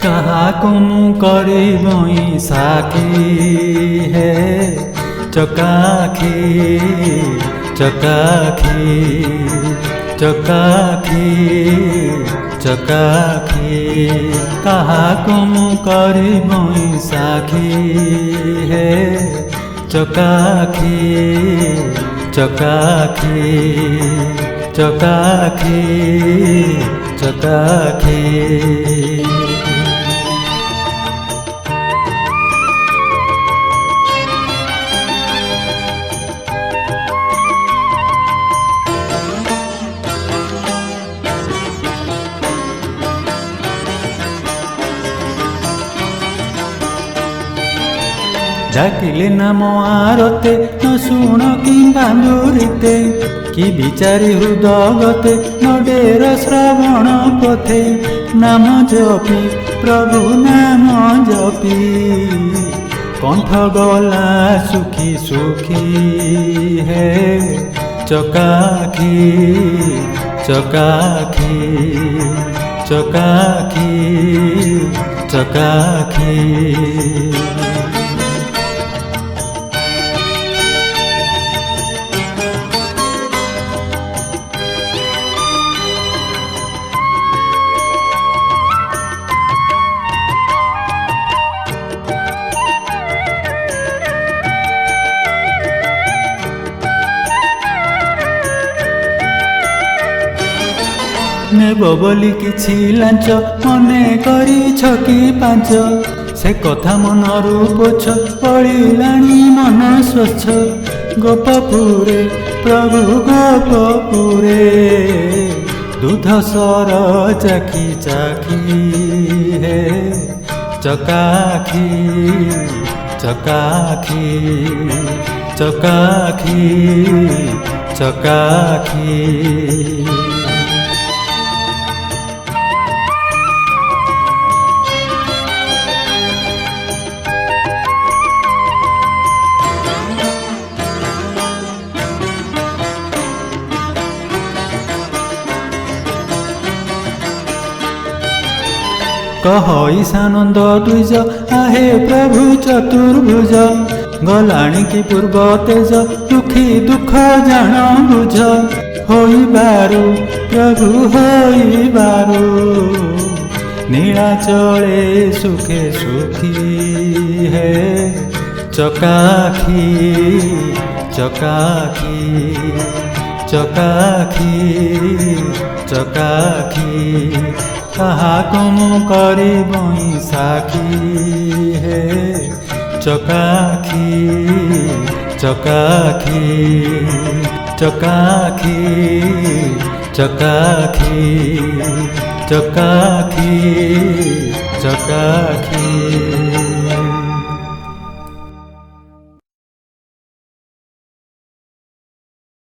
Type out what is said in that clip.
କାହାକୁ ମୁଁ କରିବି ସାକ୍ଷୀ ହେ ଚକାଖି ଚକାଖି ଚକାଖି ଚକାଖି କାହାକୁ ମୁଁ କରିବି ସାକ୍ଷୀ ହେ ଚକାଖି ଚକାଖି ଚକାଖି ଚକାଖି ডাকিলে নাম আরতে ন শুণ কিংবা দূরিতে কি বিচারি হৃদগতে নডের শ্রবণ পথে নাম জপি প্রভু নাম জপি কণ্ঠ গলা সুখী সুখী হে চকাখি চকাখি চকাখি চকাখি নেব বলি কিছু লাঞ্চ মনে করিছ কি পাঁচ সে কথা মনরু পোছ পড়িলানি মন স্বচ্ছ গোপপুরে প্রভু গোপপুরে দুধ সর চাখি চাখি হে চকাখি চকাখি চকাখি চকাখি कह ईशानंद द्विज आहे प्रभु चतुर्भुज गलाणी की पूर्व तेज दुखी दुख जान बुझ होइबारु प्रभु होइबारु नीलाचले सुखे सुखी है चकाखी चकाखी चकाखी चकाखी काहाको मु करिबई साखी हे चकाखी चकाखी चकाखी चकाखी चकाखी चकाखी